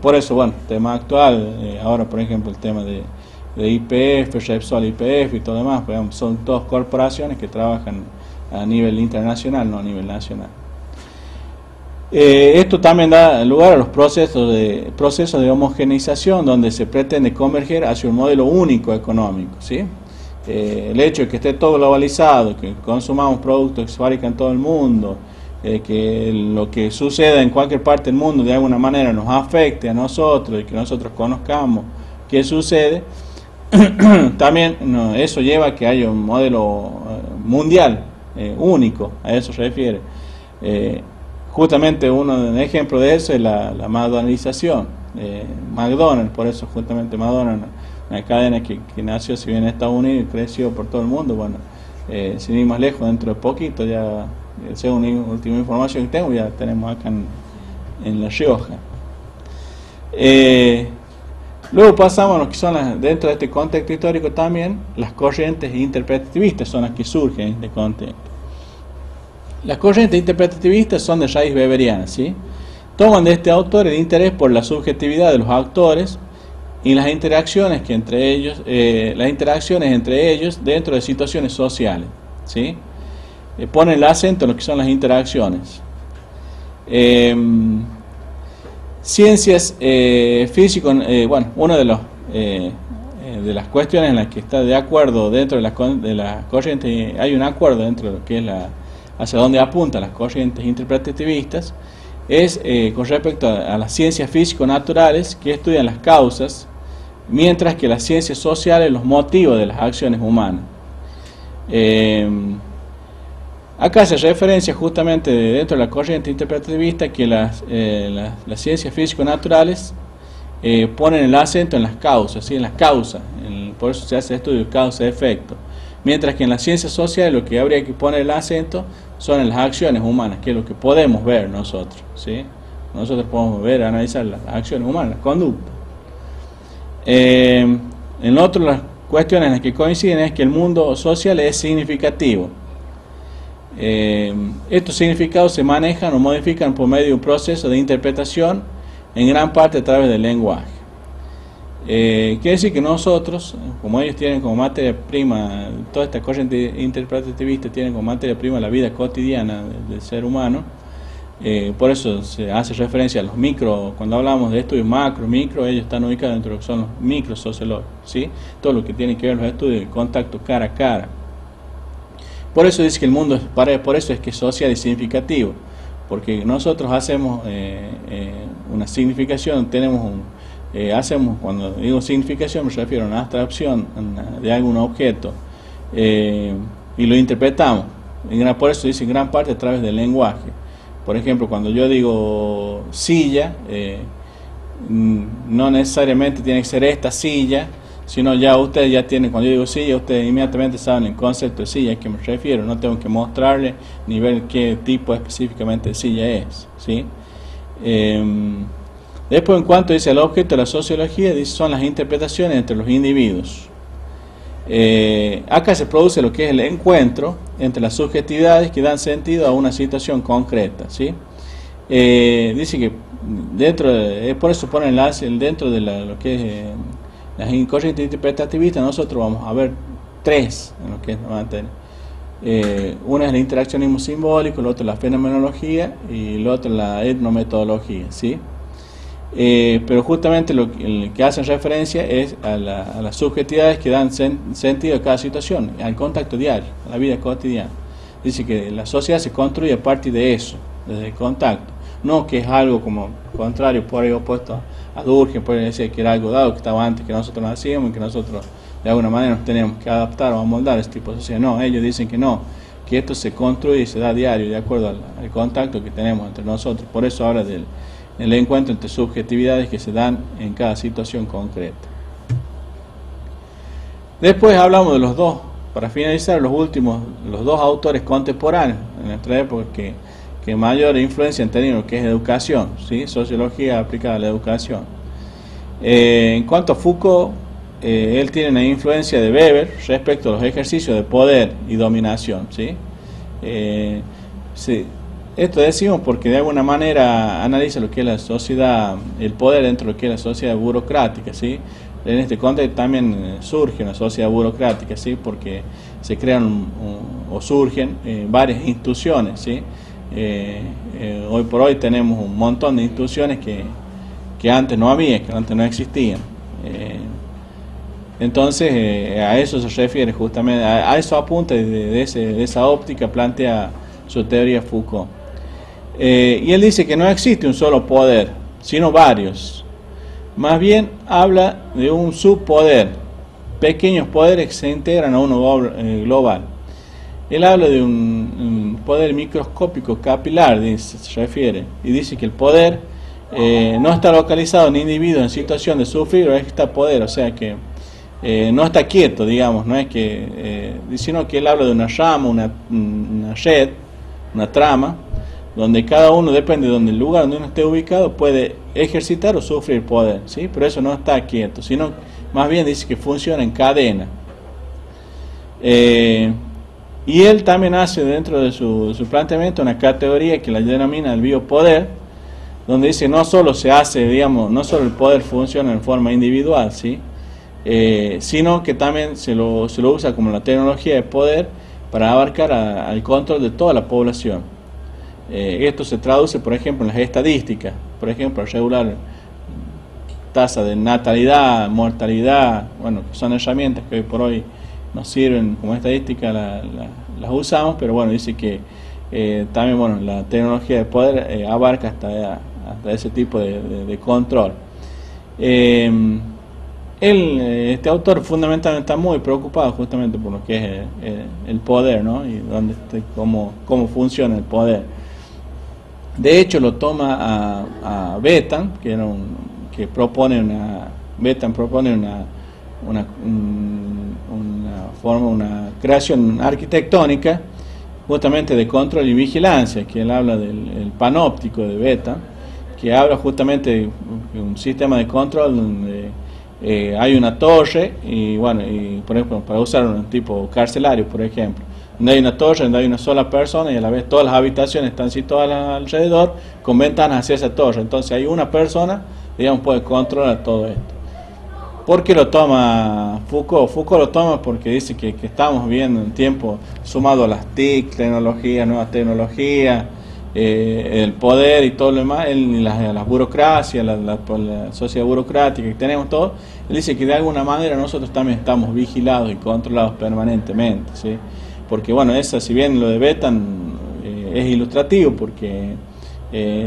Por eso, bueno, tema actual, ahora por ejemplo el tema de YPF, Repsol, YPF y todo lo demás, pues, son todas corporaciones que trabajan a nivel internacional, no a nivel nacional. Esto también da lugar a los procesos de homogeneización, donde se pretende converger hacia un modelo único económico, ¿sí? El hecho de que esté todo globalizado, que consumamos productos que se fabrican en todo el mundo, que lo que suceda en cualquier parte del mundo de alguna manera nos afecte a nosotros y que nosotros conozcamos qué sucede, también eso lleva a que haya un modelo mundial único, a eso se refiere. Justamente un ejemplo de eso es la McDonaldización. McDonald's, por eso justamente McDonald's, una cadena que nació si bien en Estados Unidos y creció por todo el mundo. Bueno, sin ir más lejos, dentro de poquito, ya según la última información que tengo, ya tenemos acá en La Rioja. Luego pasamos a lo que son dentro de este contexto histórico también, las corrientes interpretativistas son las que surgen en este contexto. Las corrientes interpretativistas son de raíz weberiana, ¿sí? Toman de este autor el interés por la subjetividad de los actores y las interacciones entre ellos dentro de situaciones sociales, ¿sí? Ponen el acento en lo que son las interacciones. Ciencias físicas, bueno, una de las cuestiones en las que está de acuerdo dentro de la corriente, hay un acuerdo dentro de lo que es hacia dónde apuntan las corrientes interpretativistas, es con respecto a las ciencias físico-naturales, que estudian las causas, mientras que las ciencias sociales los motivos de las acciones humanas. Acá se referencia justamente dentro de la corriente interpretativista que las ciencias físico-naturales ponen el acento en las causas, ¿sí? En las causas, por eso se hace estudio de causa-efecto, mientras que en las ciencias sociales lo que habría que poner el acento son en las acciones humanas, que es lo que podemos ver nosotros, ¿sí? Nosotros podemos ver, analizar las acciones humanas, las conductas. En las cuestiones en las que coinciden es que el mundo social es significativo. Estos significados se manejan o modifican por medio de un proceso de interpretación, en gran parte a través del lenguaje. Quiere decir que nosotros, como ellos tienen como materia prima, toda esta corriente interpretativista tiene como materia prima la vida cotidiana del ser humano, por eso se hace referencia a los micro, cuando hablamos de estudios macro, micro, ellos están ubicados dentro de lo que son los micro sociológicos, ¿sí? Todo lo que tiene que ver los estudios de contacto cara a cara. Por eso dice que el mundo, por eso es que es social y significativo, porque nosotros hacemos una significación, cuando digo significación me refiero a una abstracción de algún objeto y lo interpretamos, por eso dice en gran parte a través del lenguaje. Por ejemplo, cuando yo digo silla, no necesariamente tiene que ser esta silla, sino ya ustedes ya tienen, cuando yo digo silla, ustedes inmediatamente saben el concepto de silla a que me refiero, no tengo que mostrarle ni ver qué tipo específicamente de silla es, ¿sí? Después, en cuanto dice el objeto de la sociología, dice son las interpretaciones entre los individuos. Acá se produce lo que es el encuentro entre las subjetividades que dan sentido a una situación concreta, ¿sí? Dice que por eso ponen dentro de lo que es las corrientes interpretativistas, nosotros vamos a ver tres en lo que es la materia. Una es el interaccionismo simbólico, el otro la fenomenología y el otro la etnometodología, ¿sí? Pero justamente lo que hacen referencia es a las subjetividades que dan sentido a cada situación, al contacto diario, a la vida cotidiana. Dice que la sociedad se construye a partir de eso, desde el contacto, no que es algo como contrario, por ahí opuesto a Durkheim, por ahí decir que era algo dado, que estaba antes que nosotros nacíamos y que nosotros de alguna manera nos tenemos que adaptar o amoldar a este tipo de sociedad. No, ellos dicen que no, que esto se construye y se da diario de acuerdo al contacto que tenemos entre nosotros. Por eso habla del encuentro entre subjetividades que se dan en cada situación concreta. Después hablamos de los dos, para finalizar, los dos autores contemporáneos en nuestra época que mayor influencia han tenido, que es educación, ¿sí? Sociología aplicada a la educación. En cuanto a Foucault, él tiene una influencia de Weber respecto a los ejercicios de poder y dominación, ¿sí? Esto decimos porque de alguna manera analiza lo que es la sociedad, el poder dentro de lo que es la sociedad burocrática, ¿sí? En este contexto también surge una sociedad burocrática, ¿sí? Porque se crean o surgen varias instituciones, ¿sí? Hoy por hoy tenemos un montón de instituciones que antes no había, que antes no existían. Entonces a eso se refiere justamente, a eso apunta de esa óptica plantea su teoría Foucault. Y él dice que no existe un solo poder, sino varios. Más bien habla de un subpoder, pequeños poderes que se integran a uno global. Él habla de un poder microscópico capilar, se refiere, y dice que el poder no está localizado en individuos en situación de sufrir o está poder, o sea que no está quieto, digamos, no es que, sino que él habla de una rama, una red, una trama, donde cada uno, depende de donde el lugar donde uno esté ubicado, puede ejercitar o sufrir poder, ¿sí? Pero eso no está quieto, sino más bien dice que funciona en cadena. Y él también hace dentro de su planteamiento una categoría que la denomina el biopoder, donde dice no solo se hace, digamos, no solo el poder funciona en forma individual, ¿sí? Sino que también se lo usa como la tecnología de poder para abarcar al control de toda la población. Esto se traduce, por ejemplo, en las estadísticas, por ejemplo, regular tasa de natalidad, mortalidad, bueno, son herramientas que hoy por hoy nos sirven como estadística, las usamos, pero bueno, dice que también, bueno, la tecnología de poder abarca hasta ese tipo de control. Este autor fundamentalmente está muy preocupado justamente por lo que es el poder, ¿no? Y cómo funciona el poder. De hecho, lo toma a Bethan, que propone una creación arquitectónica justamente de control y vigilancia, que él habla del panóptico de Bethan, que habla justamente de un sistema de control donde hay una torre y bueno, y por ejemplo, para usar un tipo carcelario, por ejemplo, donde hay una torre, donde hay una sola persona y a la vez todas las habitaciones están situadas alrededor con ventanas hacia esa torre. Entonces hay una persona, digamos, puede controlar todo esto. ¿Por qué lo toma Foucault? Foucault lo toma porque dice que estamos viviendo un tiempo sumado a las TIC, nuevas tecnologías, el poder y todo lo demás, las burocracias, la sociedad burocrática que tenemos todo. Él dice que de alguna manera nosotros también estamos vigilados y controlados permanentemente, ¿sí? Porque bueno, si bien lo de Bethan es ilustrativo, porque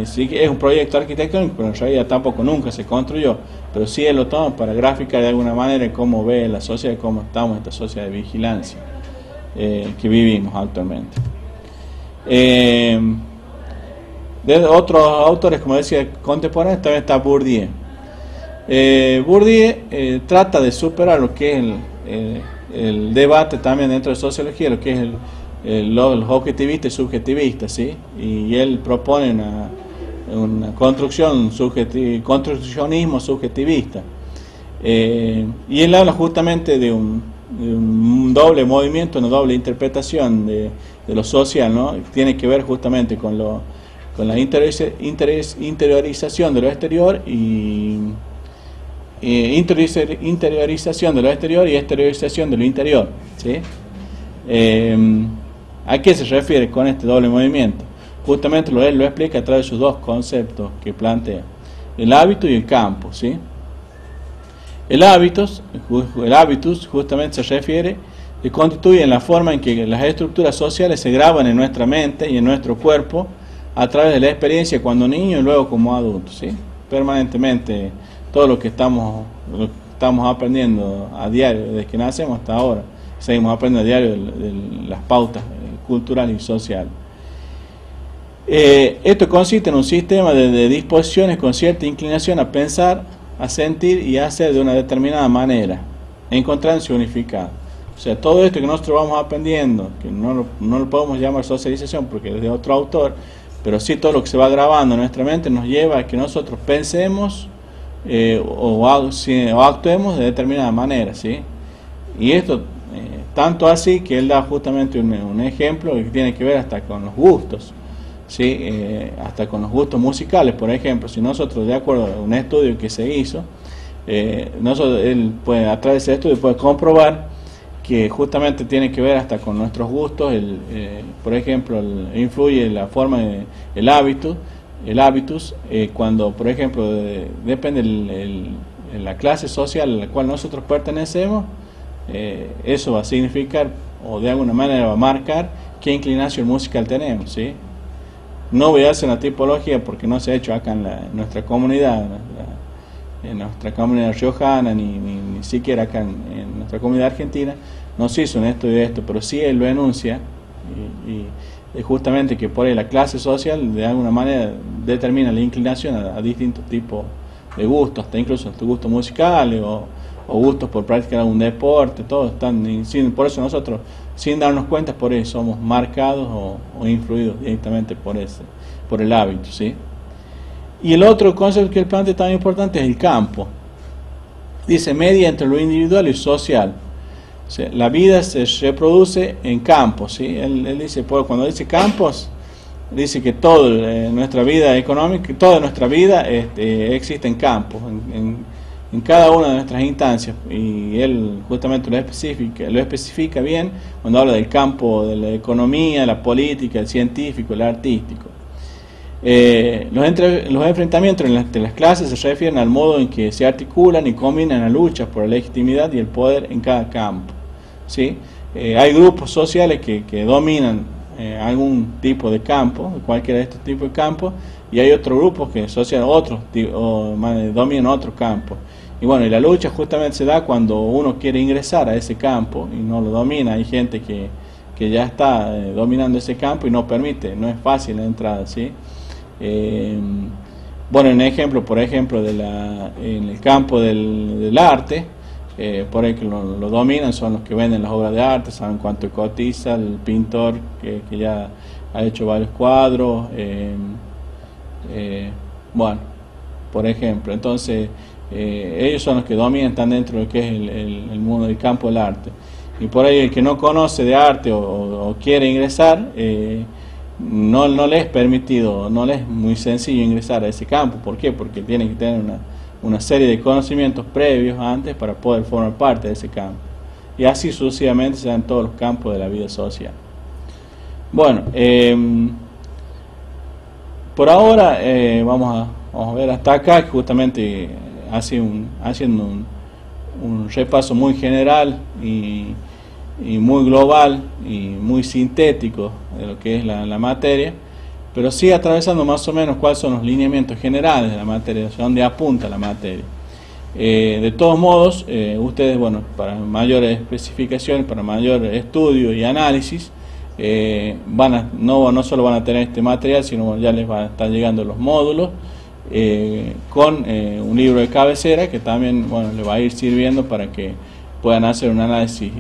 sí que es un proyecto arquitectónico, pero en realidad tampoco nunca se construyó, pero sí él lo toma para graficar de alguna manera cómo ve la sociedad, cómo estamos en esta sociedad de vigilancia que vivimos actualmente. De otros autores, como decía, contemporáneos, también está Bourdieu. Bourdieu trata de superar lo que es el debate también dentro de sociología, lo que es los objetivistas y subjetivistas, ¿sí? Y él propone una construccionismo subjetivista. Y él habla justamente de un doble movimiento, una doble interpretación de lo social, ¿no? Tiene que ver justamente con la interiorización de lo exterior y interiorización de lo exterior y exteriorización de lo interior, ¿sí? ¿A qué se refiere con este doble movimiento? Justamente él lo explica a través de sus dos conceptos que plantea: el hábito y el campo, ¿sí? El hábitus justamente se refiere que constituye la forma en que las estructuras sociales se graban en nuestra mente y en nuestro cuerpo a través de la experiencia cuando niños y luego como adultos, ¿sí? Permanentemente todo lo que estamos aprendiendo a diario desde que nacemos hasta ahora, seguimos aprendiendo a diario de las pautas culturales y sociales. Esto consiste en un sistema de disposiciones con cierta inclinación a pensar, a sentir y a hacer de una determinada manera, encontrándose unificado. O sea, todo esto que nosotros vamos aprendiendo, que no lo podemos llamar socialización porque es de otro autor, pero sí todo lo que se va grabando en nuestra mente nos lleva a que nosotros pensemos o actuemos de determinada manera, ¿sí? Y esto tanto así que él da justamente un ejemplo que tiene que ver hasta con los gustos, ¿sí? Hasta con los gustos musicales, por ejemplo, si nosotros, de acuerdo a un estudio que se hizo, él puede, a través de ese estudio puede comprobar que justamente tiene que ver hasta con nuestros gustos, por ejemplo, influye la forma, el hábitus, cuando, por ejemplo, depende de la clase social a la cual nosotros pertenecemos, eso va a significar, o de alguna manera va a marcar, qué inclinación musical tenemos, ¿sí? No voy a hacer una tipología porque no se ha hecho acá en nuestra comunidad, en nuestra comunidad riojana, ni siquiera acá en nuestra comunidad argentina, no se hizo un estudio de esto, pero sí él lo enuncia, y justamente que por ahí la clase social de alguna manera determina la inclinación a distintos tipos de gustos, hasta incluso gustos musicales o gustos por practicar algún deporte, todos están, por eso nosotros, sin darnos cuenta, por eso somos marcados o influidos directamente por el hábito, ¿sí? Y el otro concepto que él plantea tan importante es el campo. Dice, media entre lo individual y social. O sea, la vida se reproduce en campos, ¿sí? Él dice, cuando dice campos, dice que toda nuestra vida económica, toda nuestra vida existe en campos, en cada una de nuestras instancias, y él justamente lo especifica bien cuando habla del campo de la economía, la política, el científico, el artístico. Los enfrentamientos entre las clases se refieren al modo en que se articulan y combinan las luchas por la legitimidad y el poder en cada campo, ¿sí? Hay grupos sociales que dominan algún tipo de campo, cualquiera de estos tipos de campos, y hay otros grupos que dominan otro campo. Y bueno, y la lucha justamente se da cuando uno quiere ingresar a ese campo y no lo domina. Hay gente que ya está dominando ese campo y no permite, no es fácil la entrada, ¿sí? Bueno, en ejemplo, por ejemplo, en el campo del arte, por ahí que lo dominan son los que venden las obras de arte, saben cuánto cotiza, el pintor que ya ha hecho varios cuadros, bueno, por ejemplo, entonces ellos son los que dominan, están dentro de lo que es el mundo del campo del arte. Y por ahí el que no conoce de arte o quiere ingresar, no le es permitido, no le es muy sencillo ingresar a ese campo. ¿Por qué? Porque tiene que tener una serie de conocimientos previos antes para poder formar parte de ese campo. Y así sucesivamente se dan todos los campos de la vida social. Bueno, por ahora vamos a ver hasta acá, que justamente haciendo un repaso muy general y muy global y muy sintético de lo que es la materia, pero sí atravesando más o menos cuáles son los lineamientos generales de la materia, hacia dónde apunta la materia. De todos modos, ustedes, bueno, para mayores especificaciones, para mayor estudio y análisis, no solo van a tener este material, sino ya les van a estar llegando los módulos, con un libro de cabecera que también, bueno, les va a ir sirviendo para que puedan hacer un análisis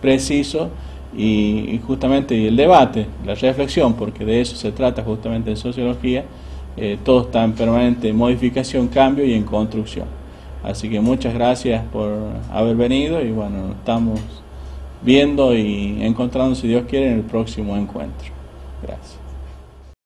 preciso y justamente el debate, la reflexión, porque de eso se trata justamente en sociología. Todo está en permanente modificación, cambio y en construcción. Así que muchas gracias por haber venido y bueno, nos estamos viendo y encontrando, si Dios quiere, en el próximo encuentro. Gracias.